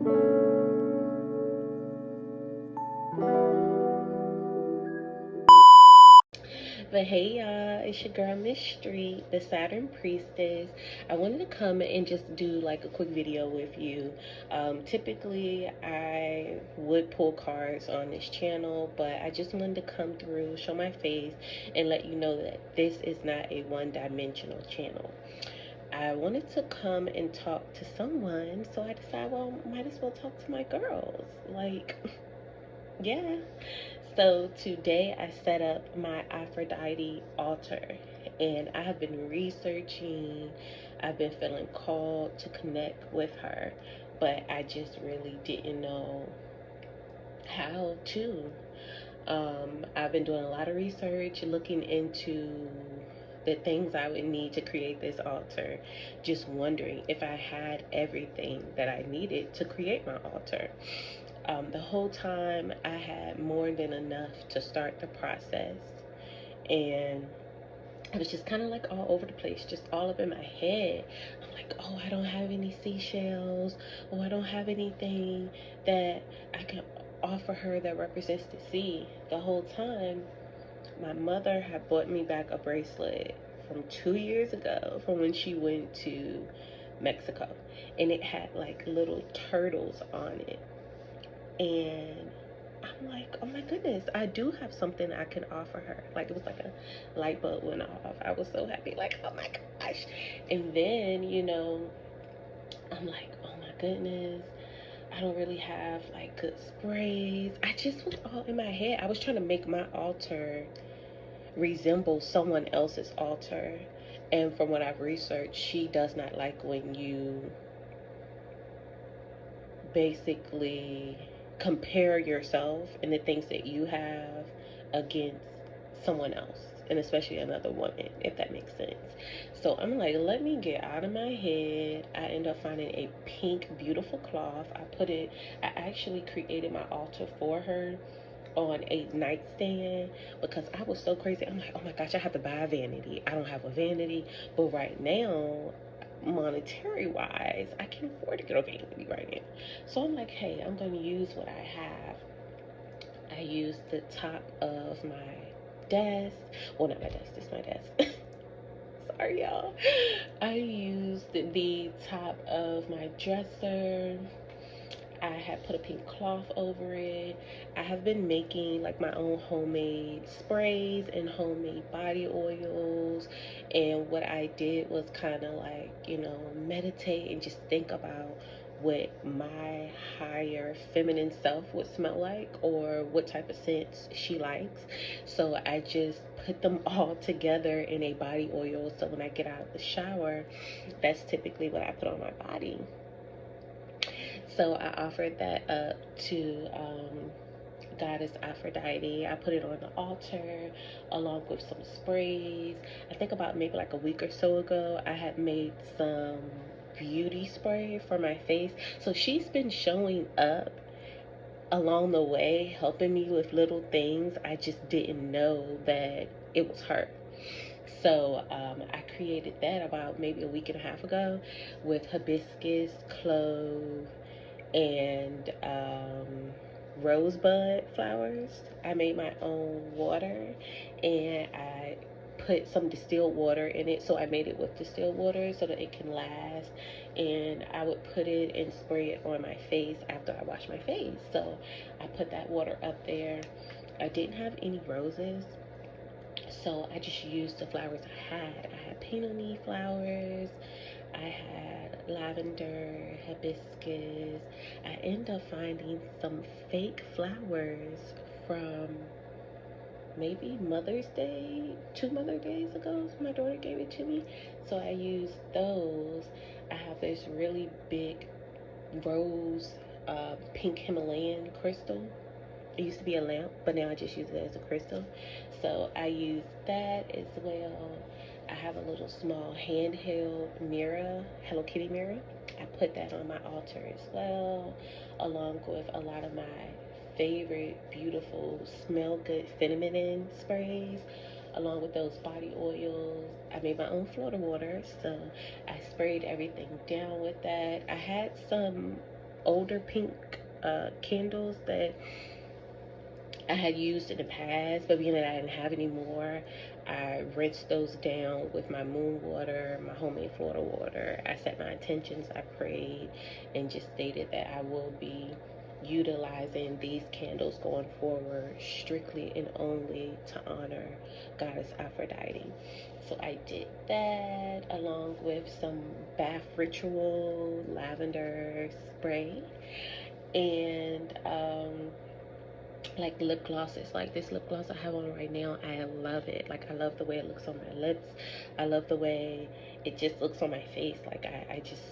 But hey y'all, it's your girl Miss Street, the Saturn Priestess. I wanted to come and just do like a quick video with you. Typically, I would pull cards on this channel, but I just wanted to come through, show my face, and let you know that this is not a one-dimensional channel. I wanted to come and talk to someone, so I decided, well, might as well talk to my girls. Like, yeah. So today I set up my Aphrodite altar, and I have been researching. I've been feeling called to connect with her, but I just really didn't know how to. I've been doing a lot of research, looking into the things I would need to create this altar, just wondering if I had everything that I needed to create my altar. The whole time I had more than enough to start the process, and I was just kind of like all over the place, just all up in my head. I'm like, oh, I don't have any seashells. Oh, I don't have anything that I can offer her that represents the sea. The whole time, my mother had bought me back a bracelet from 2 years ago from when she went to Mexico, and it had like little turtles on it. And I'm like, oh my goodness, I do have something I can offer her. Like, it was like a light bulb went off. I was so happy, like, oh my gosh. And then, I'm like, oh my goodness, I don't really have like good sprays. I just was all in my head. I was trying to make my altar resemble someone else's altar. And from what I've researched, she does not like when you basically compare yourself and the things that you have against someone else, and especially another woman, if that makes sense. So I'm like, let me get out of my head. I end up finding a pink beautiful cloth. I actually created my altar for her on a nightstand because I was so crazy. I'm like, oh my gosh, I have to buy a vanity. I don't have a vanity, but right now, monetary wise, I can afford to get a vanity right now. So I'm like, hey, I'm going to use what I have. I used the top of my desk. Well, not my desk, it's my desk. Sorry, y'all. I used the top of my dresser. I have put a pink cloth over it. I have been making like my own homemade sprays and homemade body oils. And what I did was kind of like, meditate and just think about what my higher feminine self would smell like or what type of scents she likes. So I just put them all together in a body oil. So when I get out of the shower, that's typically what I put on my body. So I offered that up to Goddess Aphrodite. I put it on the altar along with some sprays. I think about maybe like a week or so ago, I had made some beauty spray for my face. So she's been showing up along the way, helping me with little things. I just didn't know that it was her. So I created that about maybe a week and a half ago with hibiscus, clove, and rosebud flowers. I made my own water, and I put some distilled water in it. So I made it with distilled water so that it can last. And I would put it and spray it on my face after I wash my face. So I put that water up there. I didn't have any roses, so I just used the flowers I had. I had peony flowers, I had lavender, hibiscus. I ended up finding some fake flowers from maybe Mother's Day, 2 Mother's Days ago. My daughter gave it to me. So I used those. I have this really big rose pink Himalayan crystal. It used to be a lamp, but now I just use it as a crystal. So I use that as well. I have a little small handheld mirror, Hello Kitty mirror. I put that on my altar as well, along with a lot of my favorite, beautiful, smell good feminine sprays, along with those body oils. I made my own floater water, so I sprayed everything down with that. I had some older pink candles that I had used in the past, but being that I didn't have any more, I rinsed those down with my moon water, my homemade Florida water. I set my intentions, I prayed, and just stated that I will be utilizing these candles going forward strictly and only to honor Goddess Aphrodite. So I did that along with some bath ritual lavender spray and like lip glosses. Like this lip gloss I have on right now, I love it. Like I love the way it looks on my lips. I love the way it just looks on my face. Like I just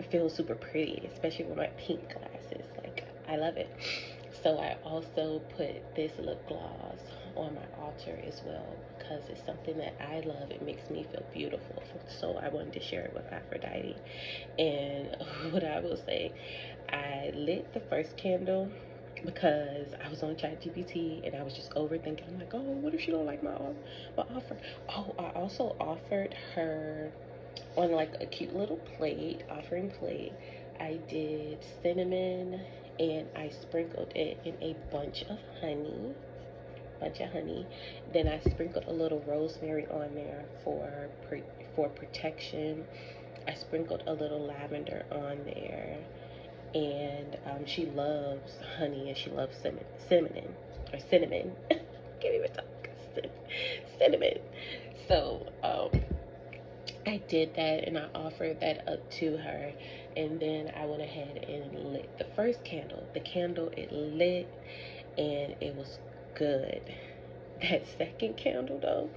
feel super pretty, especially with my pink glasses. Like I love it. So I also put this lip gloss on my altar as well because it's something that I love. It makes me feel beautiful. So I wanted to share it with Aphrodite. And what I will say, I lit the first candle because I was on ChatGPT and I was just overthinking. I'm like, oh, what if she don't like my offer? Oh, I also offered her on like a cute little plate, offering plate. I did cinnamon and I sprinkled it in a bunch of honey. Then I sprinkled a little rosemary on there for protection. I sprinkled a little lavender on there, and she loves honey and she loves cinnamon. Can't even talk. Cinnamon. So I did that and I offered that up to her, and then I went ahead and lit the first candle. The candle, it lit and it was good. That second candle though,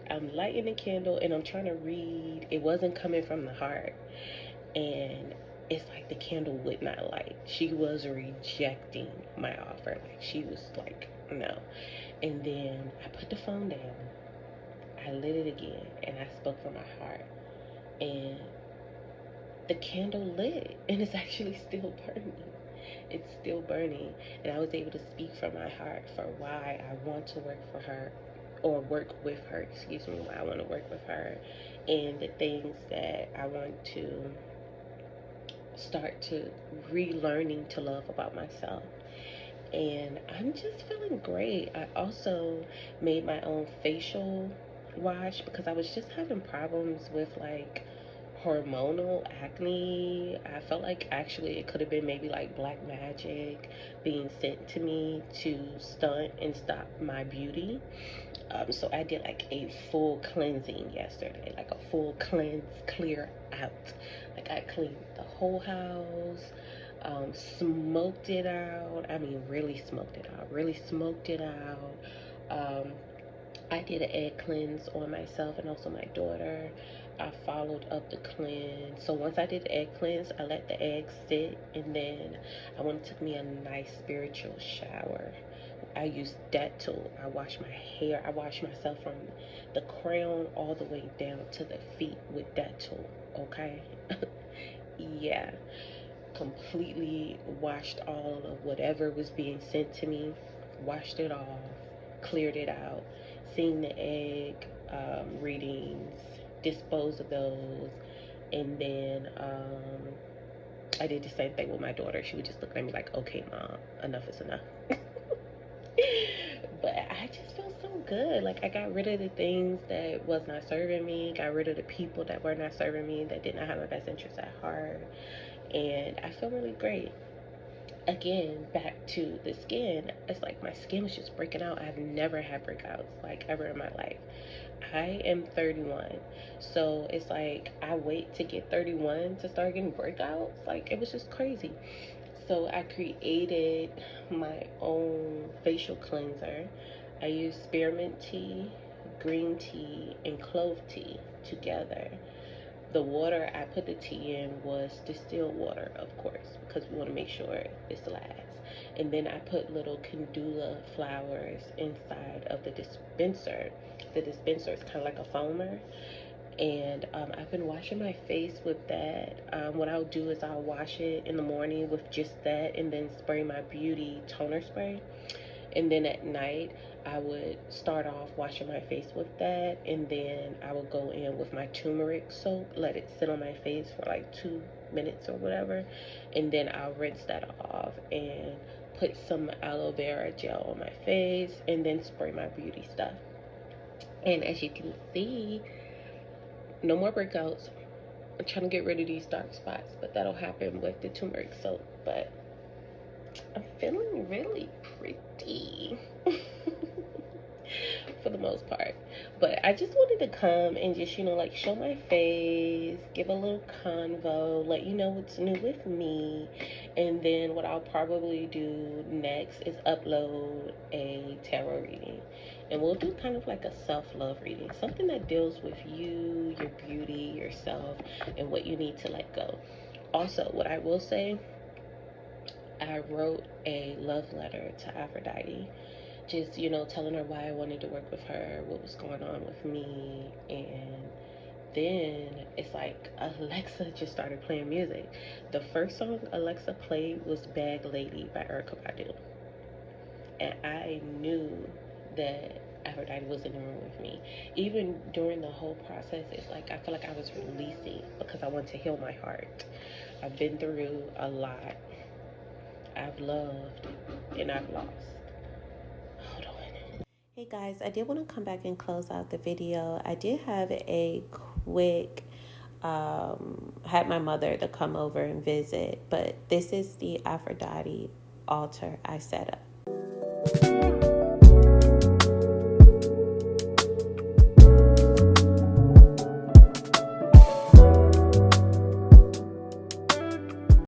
I'm lighting the candle and I'm trying to read. It wasn't coming from the heart, and it's like the candle would not light. She was rejecting my offer. Like she was like, no. And then I put the phone down. I lit it again and I spoke from my heart. And the candle lit and it's actually still burning. It's still burning. And I was able to speak from my heart for why I want to work for her, or work with her, excuse me, why I want to work with her, and the things that I want to start to relearning to love about myself. And I'm just feeling great. I also made my own facial wash because I was just having problems with like hormonal acne. I felt like actually it could have been maybe like black magic being sent to me to stunt and stop my beauty. So I did like a full cleansing yesterday, like a full cleanse, clear out. Like I cleaned the whole house, smoked it out. I mean, really smoked it out. Really smoked it out. I did an egg cleanse on myself and also my daughter. I followed up the cleanse. So once I did the egg cleanse, I let the eggs sit, and then I went and took me a nice spiritual shower. I used Dettol. I washed my hair. I washed myself from the crown all the way down to the feet with Dettol. Okay? Yeah. Completely washed all of whatever was being sent to me. Washed it off. Cleared it out. Seen the egg readings. Disposed of those. And then I did the same thing with my daughter. She would just look at me like, okay, mom, enough is enough. But I just felt so good. Like I got rid of the things that was not serving me, got rid of the people that were not serving me, that did not have my best interest at heart, and I feel really great. Again, back to the skin, it's like my skin was just breaking out. I've never had breakouts like ever in my life. I am 31, so it's like I wait to get 31 to start getting breakouts. Like it was just crazy. So I created my own facial cleanser. I used spearmint tea, green tea, and clove tea together. The water I put the tea in was distilled water, of course, because we want to make sure it lasts. And then I put little candula flowers inside of the dispenser. The dispenser is kind of like a foamer, and I've been washing my face with that. What I'll do is I'll wash it in the morning with just that, and then spray my beauty toner spray, and then at night I would start off washing my face with that, and then I would go in with my turmeric soap, let it sit on my face for like minutes or whatever, and then I'll rinse that off and put some aloe vera gel on my face, and then spray my beauty stuff. And as you can see, no more breakouts. I'm trying to get rid of these dark spots, but that'll happen with the turmeric soap. But I'm feeling really pretty for the most part. But I just wanted to come and just, like show my face, give a little convo, let you know what's new with me. And then what I'll probably do next is upload a tarot reading. And we'll do kind of like a self-love reading, something that deals with you, your beauty, yourself, and what you need to let go. Also, what I will say, I wrote a love letter to Aphrodite, just, telling her why I wanted to work with her, what was going on with me. And then it's like Alexa just started playing music. The first song Alexa played was Bag Lady by Erykah Badu. And I knew that Aphrodite was in the room with me. Even during the whole process, it's like I feel like I was releasing because I want to heal my heart. I've been through a lot. I've loved and I've lost. Hold on. Hey guys, I did want to come back and close out the video. I did have a quick, had my mother to come over and visit, but this is the Aphrodite altar I set up.